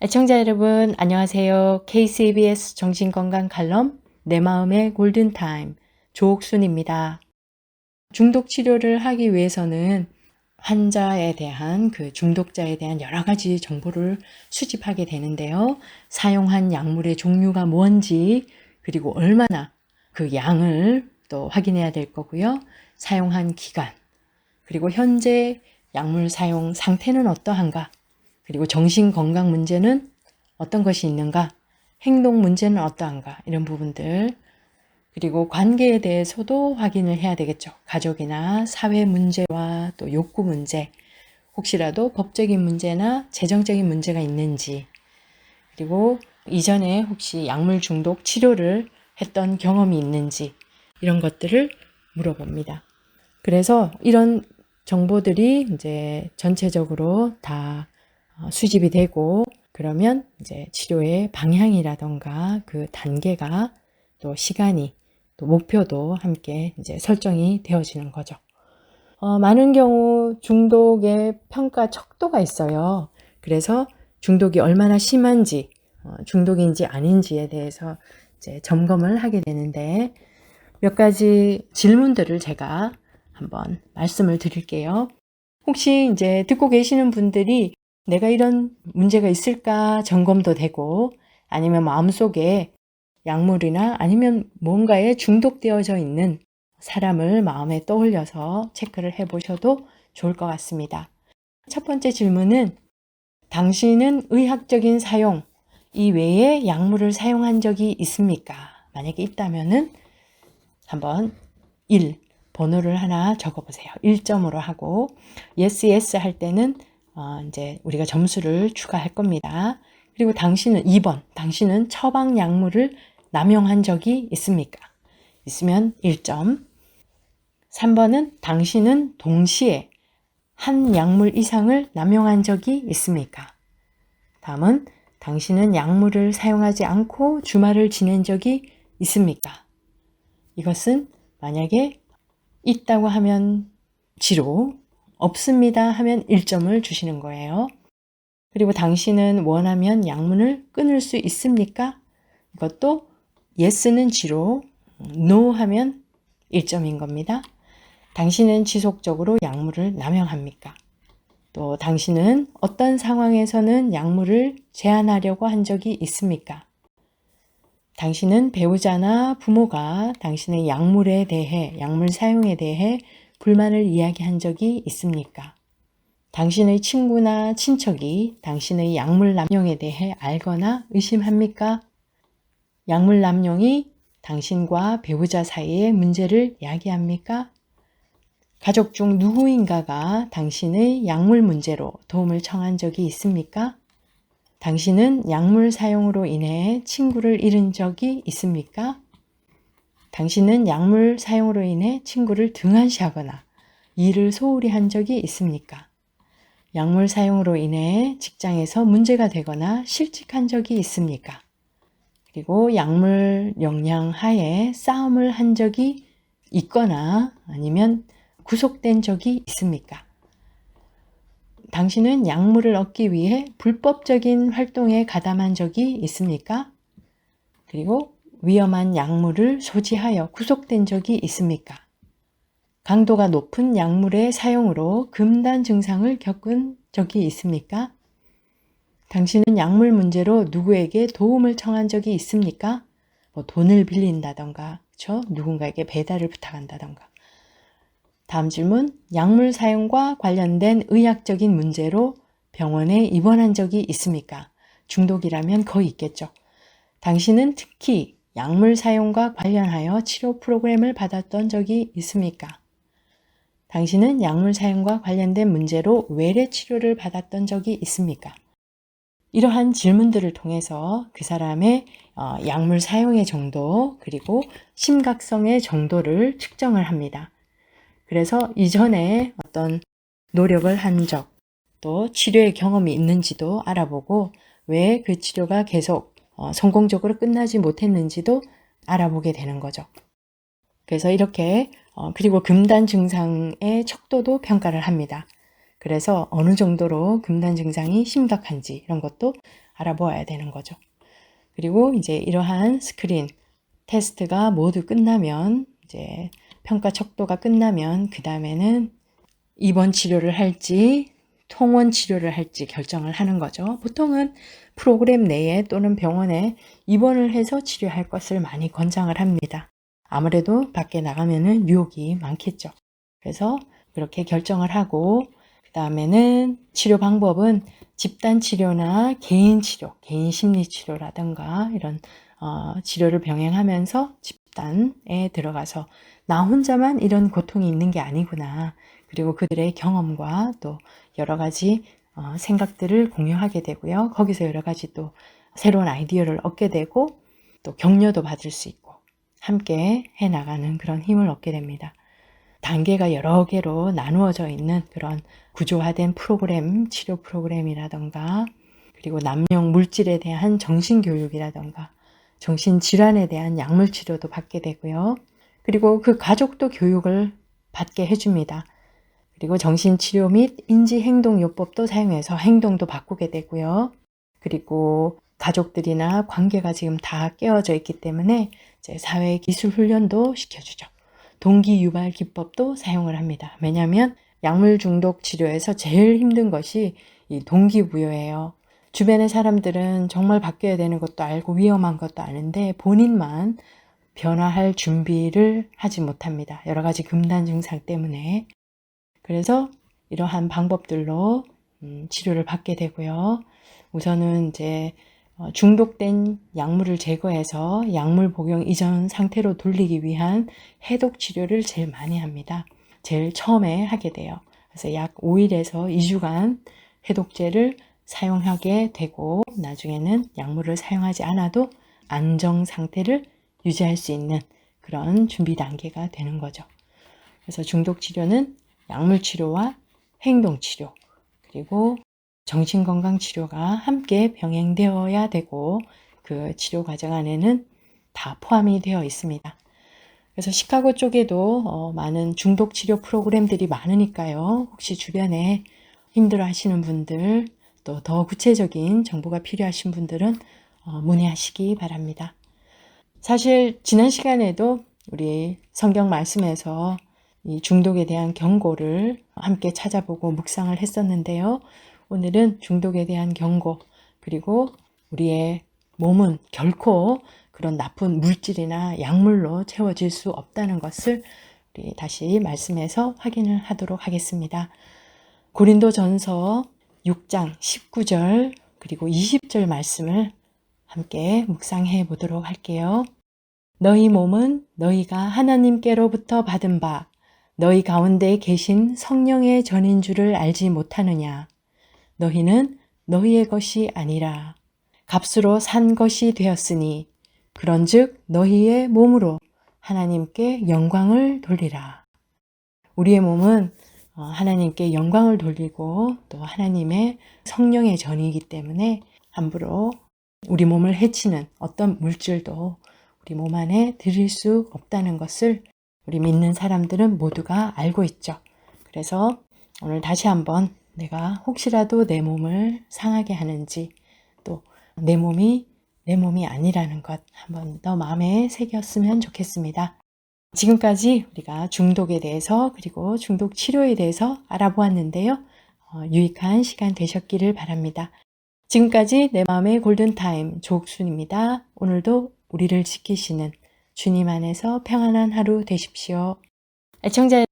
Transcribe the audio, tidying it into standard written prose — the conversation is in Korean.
애청자 여러분, 안녕하세요. KCBS 정신건강 칼럼 내 마음의 골든타임 조옥순입니다. 중독 치료를 하기 위해서는 환자에 대한 중독자에 대한 여러 가지 정보를 수집하게 되는데요. 사용한 약물의 종류가 뭔지, 그리고 얼마나 그 양을 또 확인해야 될 거고요. 사용한 기간, 그리고 현재 약물 사용 상태는 어떠한가, 그리고 정신건강 문제는 어떤 것이 있는가, 행동 문제는 어떠한가, 이런 부분들, 그리고 관계에 대해서도 확인을 해야 되겠죠. 가족이나 사회 문제와 또 욕구 문제, 혹시라도 법적인 문제나 재정적인 문제가 있는지, 그리고 이전에 혹시 약물 중독 치료를 했던 경험이 있는지, 이런 것들을 물어봅니다. 그래서 이런 정보들이 이제 전체적으로 다 수집이 되고, 그러면 이제 치료의 방향이라던가 그 단계가, 또 시간이, 또 목표도 함께 이제 설정이 되어지는 거죠. 많은 경우 중독의 평가 척도가 있어요. 그래서 중독이 얼마나 심한지, 중독인지 아닌지에 대해서 이제 점검을 하게 되는데, 몇 가지 질문들을 제가 한번 말씀을 드릴게요. 혹시 이제 듣고 계시는 분들이 내가 이런 문제가 있을까 점검도 되고, 아니면 마음속에 약물이나 아니면 뭔가에 중독되어져 있는 사람을 마음에 떠올려서 체크를 해보셔도 좋을 것 같습니다. 첫 번째 질문은, 당신은 의학적인 사용 이외에 약물을 사용한 적이 있습니까? 만약에 있다면은 한번 1, 번호를 하나 적어보세요. 1점으로 하고, yes, yes 할 때는 이제 우리가 점수를 추가할 겁니다. 그리고 당신은 2번, 당신은 처방 약물을 남용한 적이 있습니까? 있으면 1점. 3번은 당신은 동시에 한 약물 이상을 남용한 적이 있습니까? 다음은 당신은 약물을 사용하지 않고 주말을 지낸 적이 있습니까? 이것은 만약에 있다고 하면 0, 없습니다 하면 1점을 주시는 거예요. 그리고 당신은 원하면 약물을 끊을 수 있습니까? 이것도 yes는 0, no 하면 1점인 겁니다. 당신은 지속적으로 약물을 남용합니까? 또 당신은 어떤 상황에서는 약물을 제한하려고 한 적이 있습니까? 당신은 배우자나 부모가 당신의 약물에 대해, 약물 사용에 대해 불만을 이야기한 적이 있습니까? 당신의 친구나 친척이 당신의 약물 남용에 대해 알거나 의심합니까? 약물 남용이 당신과 배우자 사이의 문제를 야기합니까? 가족 중 누구인가가 당신의 약물 문제로 도움을 청한 적이 있습니까? 당신은 약물 사용으로 인해 친구를 잃은 적이 있습니까? 당신은 약물 사용으로 인해 친구를 등한시하거나 일을 소홀히 한 적이 있습니까? 약물 사용으로 인해 직장에서 문제가 되거나 실직한 적이 있습니까? 그리고 약물 영향 하에 싸움을 한 적이 있거나 아니면 구속된 적이 있습니까? 당신은 약물을 얻기 위해 불법적인 활동에 가담한 적이 있습니까? 그리고 위험한 약물을 소지하여 구속된 적이 있습니까? 강도가 높은 약물의 사용으로 금단 증상을 겪은 적이 있습니까? 당신은 약물 문제로 누구에게 도움을 청한 적이 있습니까? 돈을 빌린다던가, 그렇죠? 누군가에게 배달을 부탁한다던가. 다음 질문, 약물 사용과 관련된 의학적인 문제로 병원에 입원한 적이 있습니까? 중독이라면 거의 있겠죠. 당신은 특히 약물 사용과 관련하여 치료 프로그램을 받았던 적이 있습니까? 당신은 약물 사용과 관련된 문제로 외래 치료를 받았던 적이 있습니까? 이러한 질문들을 통해서 그 사람의 약물 사용의 정도, 그리고 심각성의 정도를 측정을 합니다. 그래서 이전에 어떤 노력을 한 적, 또 치료의 경험이 있는지도 알아보고, 왜 그 치료가 계속 성공적으로 끝나지 못했는지도 알아보게 되는 거죠. 그래서 이렇게 그리고 금단 증상의 척도도 평가를 합니다. 그래서 어느 정도로 금단 증상이 심각한지 이런 것도 알아보아야 되는 거죠. 그리고 이제 이러한 스크린 테스트가 모두 끝나면 이제 평가 척도가 끝나면 그 다음에는 입원 치료를 할지 통원 치료를 할지 결정을 하는 거죠. 보통은 프로그램 내에 또는 병원에 입원을 해서 치료할 것을 많이 권장을 합니다. 아무래도 밖에 나가면은 유혹이 많겠죠. 그래서 그렇게 결정을 하고 그 다음에는 치료 방법은 집단 치료나 개인 치료, 개인 심리 치료라든가 이런 치료를 병행하면서 집단에 들어가서 나 혼자만 이런 고통이 있는 게 아니구나. 그리고 그들의 경험과 또 여러 가지 생각들을 공유하게 되고요. 거기서 여러 가지 또 새로운 아이디어를 얻게 되고 또 격려도 받을 수 있고 함께 해나가는 그런 힘을 얻게 됩니다. 단계가 여러 개로 나누어져 있는 그런 구조화된 프로그램, 치료 프로그램이라던가 그리고 남용 물질에 대한 정신교육이라던가 정신질환에 대한 약물 치료도 받게 되고요. 그리고 그 가족도 교육을 받게 해줍니다. 그리고 정신치료 및 인지행동요법도 사용해서 행동도 바꾸게 되고요. 그리고 가족들이나 관계가 지금 다 깨어져 있기 때문에 이제 사회기술 훈련도 시켜주죠. 동기유발 기법도 사용을 합니다. 왜냐하면 약물 중독 치료에서 제일 힘든 것이 이 동기부여예요. 주변의 사람들은 정말 바뀌어야 되는 것도 알고 위험한 것도 아는데 본인만 변화할 준비를 하지 못합니다. 여러 가지 금단 증상 때문에. 그래서 이러한 방법들로 치료를 받게 되고요. 우선은 이제 중독된 약물을 제거해서 약물 복용 이전 상태로 돌리기 위한 해독 치료를 제일 많이 합니다. 제일 처음에 하게 돼요. 그래서 약 5일에서 2주간 해독제를 사용하게 되고 나중에는 약물을 사용하지 않아도 안정 상태를 유지할 수 있는 그런 준비 단계가 되는 거죠. 그래서 중독 치료는 약물 치료와 행동 치료 그리고 정신건강 치료가 함께 병행되어야 되고 그 치료 과정 안에는 다 포함이 되어 있습니다. 그래서 시카고 쪽에도 많은 중독 치료 프로그램들이 많으니까요. 혹시 주변에 힘들어 하시는 분들 또 더 구체적인 정보가 필요하신 분들은 문의하시기 바랍니다. 사실 지난 시간에도 우리 성경 말씀에서 이 중독에 대한 경고를 함께 찾아보고 묵상을 했었는데요. 오늘은 중독에 대한 경고 그리고 우리의 몸은 결코 그런 나쁜 물질이나 약물로 채워질 수 없다는 것을 우리 다시 말씀에서 확인을 하도록 하겠습니다. 고린도전서 6장 19절 그리고 20절 말씀을 함께 묵상해 보도록 할게요. 너희 몸은 너희가 하나님께로부터 받은 바 너희 가운데 계신 성령의 전인 줄을 알지 못하느냐. 너희는 너희의 것이 아니라 값으로 산 것이 되었으니 그런즉 너희의 몸으로 하나님께 영광을 돌리라. 우리의 몸은 하나님께 영광을 돌리고 또 하나님의 성령의 전이기 때문에 함부로 우리 몸을 해치는 어떤 물질도 우리 몸 안에 들일 수 없다는 것을 우리 믿는 사람들은 모두가 알고 있죠. 그래서 오늘 다시 한번 내가 혹시라도 내 몸을 상하게 하는지 또 내 몸이 내 몸이 아니라는 것 한번 더 마음에 새겼으면 좋겠습니다. 지금까지 우리가 중독에 대해서 그리고 중독 치료에 대해서 알아보았는데요. 유익한 시간 되셨기를 바랍니다. 지금까지 내 마음의 골든타임 조옥순입니다. 오늘도 우리를 지키시는 주님 안에서 평안한 하루 되십시오. 애청자